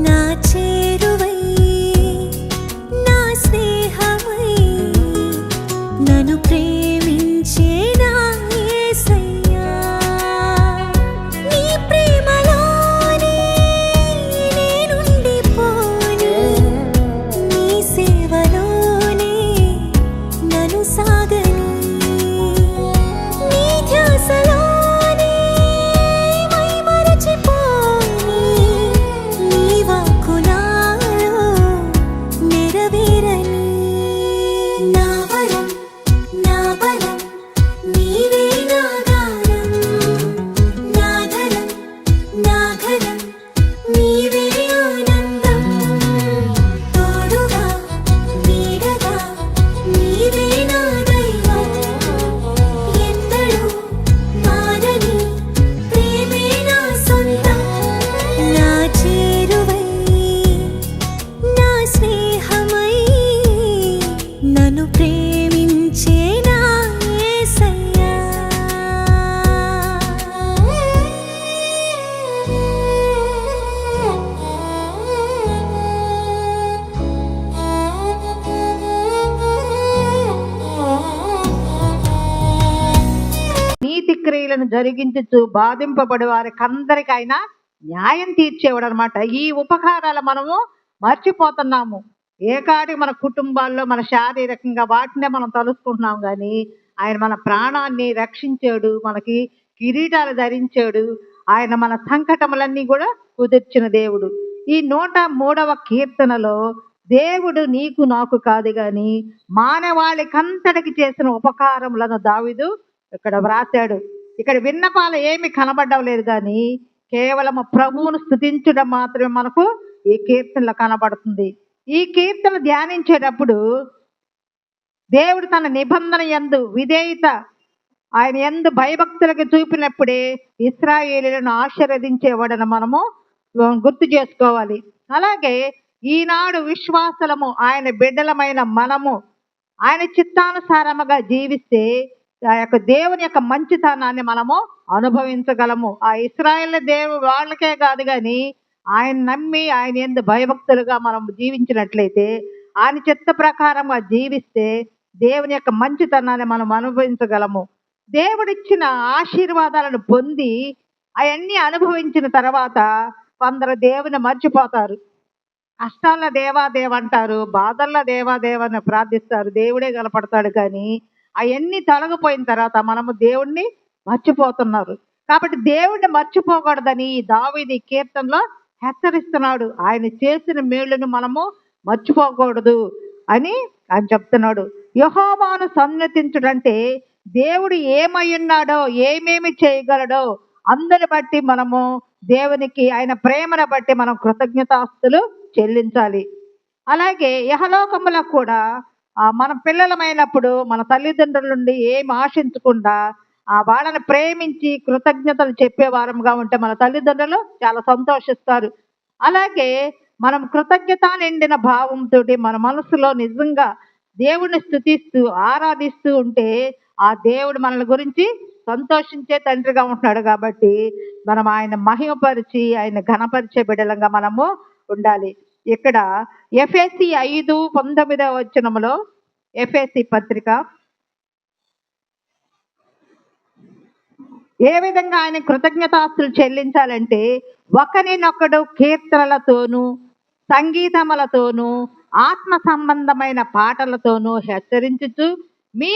నా చేరువై నా స్నేహమై నన్ను ప్రేమించే నా యేసయ్యా నీ ప్రేమలోనే నేనుండిపోను నీ సేవలోనే నన్ను సాగని నీ ధ్యాసలోనే మైమరచిపోని నీ వాక్కు నాలో నెరవేరని నా వరం నా బలం నీవే నా గానం నా ధనం నా ఘనం నీవే ఆనందం తోడుగా నీడగా నీవే నా దైవం ఎన్నడూ మారని ప్రేమే నా సొంతం నా చేరువై నా స్నేహమై నన్ను ప్రేమించే నా యేసయ్యా నీతి క్రియలను జరిగించుచు బాధింపబడి వారికందరికైనా న్యాయం తీర్చేవాడు అనమాట. ఈ ఉపకారాలు మనము మర్చిపోతున్నాము. ఏకాటి మన కుటుంబాల్లో మన శారీరకంగా వాటినే మనం తలుసుకుంటున్నాం, కానీ ఆయన మన ప్రాణాన్ని రక్షించాడు, మనకి కిరీటాలు ధరించాడు, ఆయన మన సంకటములన్నీ కూడా కుదిర్చిన దేవుడు. ఈ 103వ కీర్తనలో దేవుడు నీకు నాకు కాదు గాని మానవాళికంతటికి చేసిన ఉపకారములను దావీదు ఇక్కడ వ్రాసాడు. ఇక్కడ విన్నపాలు ఏమి కనబడడం లేదు, కానీ కేవలం ప్రభువును స్తుతించడం మాత్రమే మనకు ఈ కీర్తనలో కనబడుతుంది. ఈ కీర్తన ధ్యానించేటప్పుడు దేవుడు తన నిబంధన యందు విధేయత ఆయన యందు భయభక్తులకు చూపినప్పుడే ఇశ్రాయేలీయులను ఆశీర్వదించేవాడని మనము గుర్తు చేసుకోవాలి. అలాగే ఈనాడు విశ్వాసలము ఆయన బిడ్డలమైన మనము ఆయన చిత్తానుసారముగా జీవిస్తే ఆ యొక్క దేవుని యొక్క మంచితనాన్ని మనము అనుభవించగలము. ఆ ఇశ్రాయేల్ దేవుడు వాళ్ళకే కాదు, కానీ ఆయన నమ్మి ఆయన యందు భయభక్తులుగా మనం జీవించినట్లయితే, ఆయన చిత్త ప్రకారంగా జీవిస్తే దేవుని యొక్క మంచితనాన్ని మనం అనుభవించగలము. దేవుడిచ్చిన ఆశీర్వాదాలను పొంది అవన్నీ అనుభవించిన తర్వాత కొందరు దేవుని మర్చిపోతారు. కష్టాల దేవాదేవ అంటారు, బాధల్లో దేవాదేవాన్ని ప్రార్థిస్తారు, దేవుడే కనపడతాడు, కానీ అవన్నీ తొలగిపోయిన తర్వాత మనము దేవుణ్ణి మర్చిపోతున్నారు. కాబట్టి దేవుణ్ణి మర్చిపోకూడదని ఈ దావీదు ఈ కీర్తనలో హెచ్చరిస్తున్నాడు. ఆయన చేసిన మేలును మనము మర్చిపోకూడదు అని ఆయన చెప్తున్నాడు. యెహోవాను సన్నతించుడంటే దేవుడు ఏమై ఉన్నాడో ఏమేమి చేయగలడో అందరి బట్టి మనము దేవునికి ఆయన ప్రేమను బట్టి మనం కృతజ్ఞతాస్తులు చెల్లించాలి. అలాగే యహలోకములో కూడా మన పిల్లలమైనప్పుడు మన తల్లిదండ్రుల నుండి ఏమి ఆశించకుండా వాళ్ళని ప్రేమించి కృతజ్ఞతలు చెప్పేవారంగా ఉంటే మన తల్లిదండ్రులు చాలా సంతోషిస్తారు. అలాగే మనం కృతజ్ఞత నిండిన భావంతో మన మనసులో నిజంగా దేవుడిని స్తుతిస్తూ ఆరాధిస్తూ ఉంటే ఆ దేవుడు మనల గురించి సంతోషించే తండ్రిగా ఉంటున్నాడు. కాబట్టి మనం ఆయన మహిమపరిచి ఆయన ఘనపరిచే బిడ్డలంగా మనము ఉండాలి. ఇక్కడ ఎఫెసీ 5:19 ఎఫెసీ పత్రిక ఏ విధంగా ఆయన కృతజ్ఞతాస్తులు చెల్లించాలంటే ఒకరినొకడు కీర్తనలతోనూ సంగీతములతోనూ ఆత్మ సంబంధమైన పాటలతోనూ హెచ్చరించుచు మీ